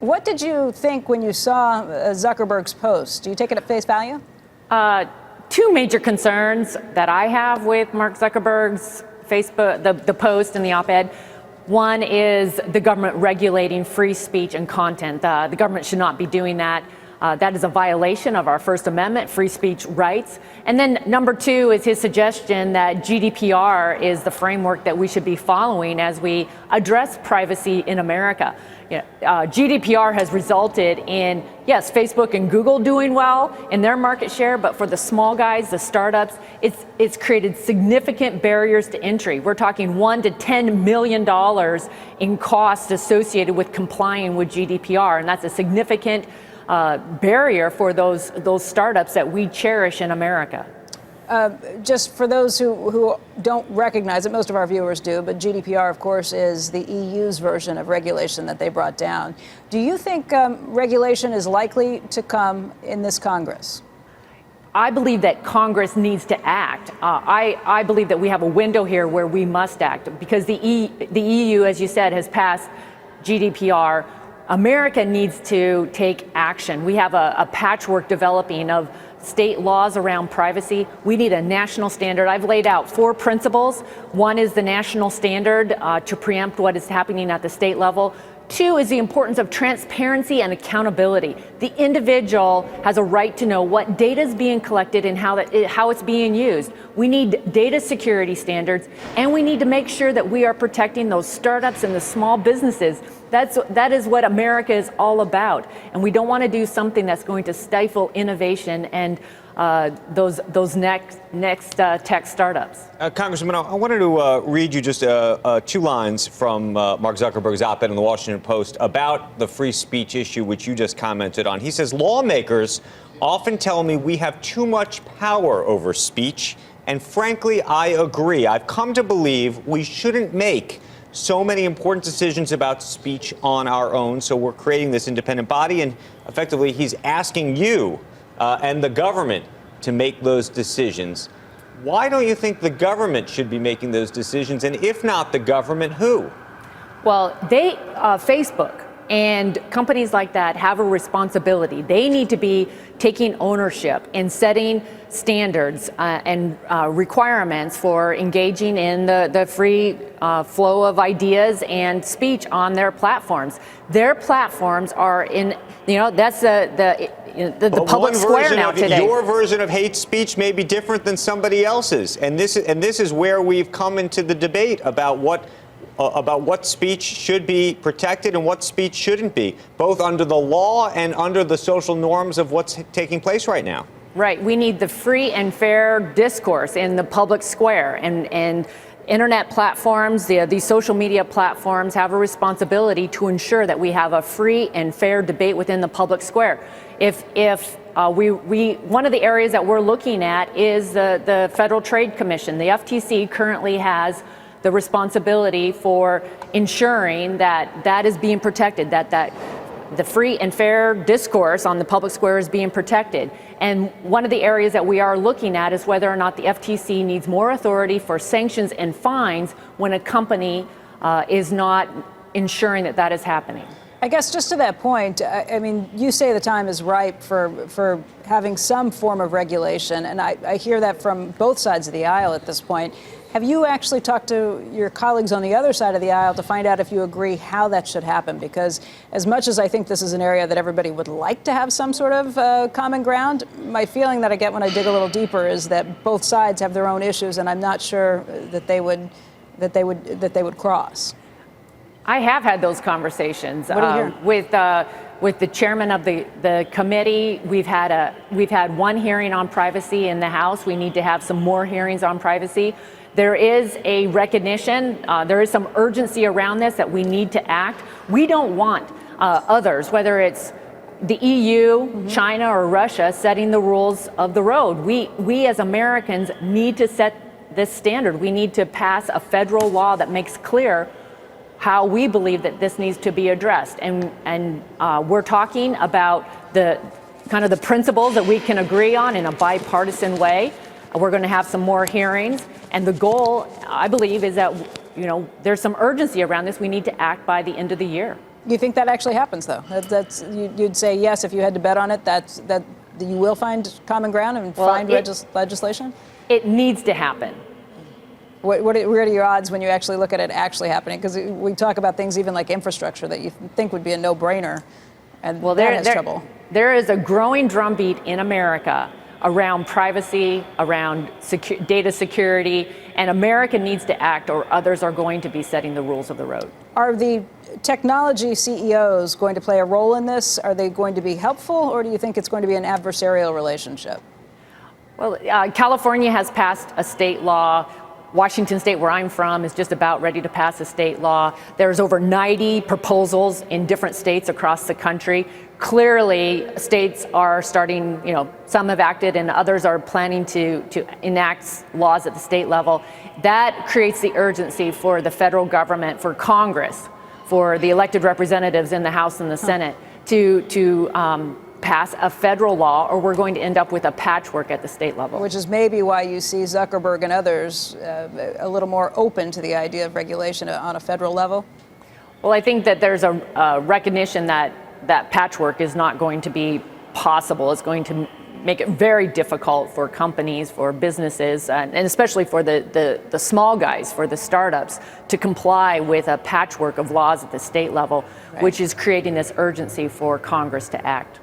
What did you think when you saw Zuckerberg's post? Do you take it at face value? Two major concerns that I have with Mark Zuckerberg's Facebook, the post and the op-ed. One is the government regulating free speech and content. The government should not be doing that. That is a violation of our First Amendment, free speech rights. And then number two is his suggestion that GDPR is the framework that we should be following as we address privacy in America. GDPR has resulted in, yes, Facebook and Google doing well in their market share, but for the small guys, the startups, it's created significant barriers to entry. We're talking $1 to $10 million in costs associated with complying with GDPR, and that's a significant barrier for those startups that we cherish in America. Just for those who don't recognize it, most of our viewers do, but GDPR, of course, is the EU's version of regulation that they brought down. Do you think regulation is likely to come in this Congress? I believe that Congress needs to act. I believe that we have a window here where we must act because the EU, as you said, has passed GDPR. America needs to take action. We have a patchwork developing of state laws around privacy. We need a national standard. I've laid out 4 principles. One is the national standard to preempt what is happening at the state level. 2 is the importance of transparency and accountability. The individual has a right to know what data is being collected and how it's being used. We need data security standards, and we need to make sure that we are protecting those startups and the small businesses. That is what America is all about. And we don't want to do something that's going to stifle innovation and those next tech startups. Congressman, I wanted to read you just 2 lines from Mark Zuckerberg's op-ed in the Washington Post about the free speech issue, which you just commented on. He says, lawmakers often tell me we have too much power over speech. And frankly, I agree. I've come to believe we shouldn't make so many important decisions about speech on our own. So we're creating this independent body. And effectively, he's asking you and the government to make those decisions. Why don't you think the government should be making those decisions? And if not the government, who? Well, Facebook and companies like that have a responsibility. They need to be taking ownership and setting standards and requirements for engaging in the free flow of ideas and speech on their platforms. Their platforms are in, that's the public square now today. Your version of hate speech may be different than somebody else's, and this is where we've come into the debate about what speech should be protected and what speech shouldn't be, both under the law and under the social norms of what's taking place right now. Right. We need the free and fair discourse in the public square, and internet platforms, these social media platforms have a responsibility to ensure that we have a free and fair debate within the public square. One of the areas that we're looking at is the Federal Trade Commission. The FTC currently has the responsibility for ensuring that is being protected, that the free and fair discourse on the public square is being protected. And one of the areas that we are looking at is whether or not the FTC needs more authority for sanctions and fines when a company is not ensuring that is happening. I guess just to that point, I mean, you say the time is ripe for having some form of regulation, and I hear that from both sides of the aisle at this point. Have you actually talked to your colleagues on the other side of the aisle to find out if you agree how that should happen? Because as much as I think this is an area that everybody would like to have some sort of common ground, my feeling that I get when I dig a little deeper is that both sides have their own issues, and I'm not sure that they would cross. I have had those conversations What do you hear? with the chairman of the committee. We've had one hearing on privacy in the House. We need to have some more hearings on privacy. There is a recognition, there is some urgency around this that we need to act. We don't want others, whether it's the EU, China, or Russia, setting the rules of the road. We as Americans need to set this standard. We need to pass a federal law that makes clear how we believe that this needs to be addressed. And we're talking about the principles that we can agree on in a bipartisan way. We're going to have some more hearings. And the goal, I believe, is that, there's some urgency around this. We need to act by the end of the year. You think that actually happens, though? You'd say yes if you had to bet on it. That you will find common ground and find legislation. It needs to happen. What are your odds when you actually look at it actually happening? Because we talk about things even like infrastructure that you think would be a no-brainer, and that has trouble. There is a growing drumbeat in America around privacy, around data security, and America needs to act or others are going to be setting the rules of the road. Are the technology CEOs going to play a role in this? Are they going to be helpful, or do you think it's going to be an adversarial relationship? Well, California has passed a state law. Washington State, where I'm from, is just about ready to pass a state law. There's over 90 proposals in different states across the country. Clearly, states are starting, some have acted and others are planning to enact laws at the state level. That creates the urgency for the federal government, for Congress, for the elected representatives in the House and the Senate to pass a federal law, or we're going to end up with a patchwork at the state level. Which is maybe why you see Zuckerberg and others a little more open to the idea of regulation on a federal level. Well, I think that there's a recognition that patchwork is not going to be possible. It's going to make it very difficult for companies, for businesses, and especially for the small guys, for the startups, to comply with a patchwork of laws at the state level, which is creating this urgency for Congress to act.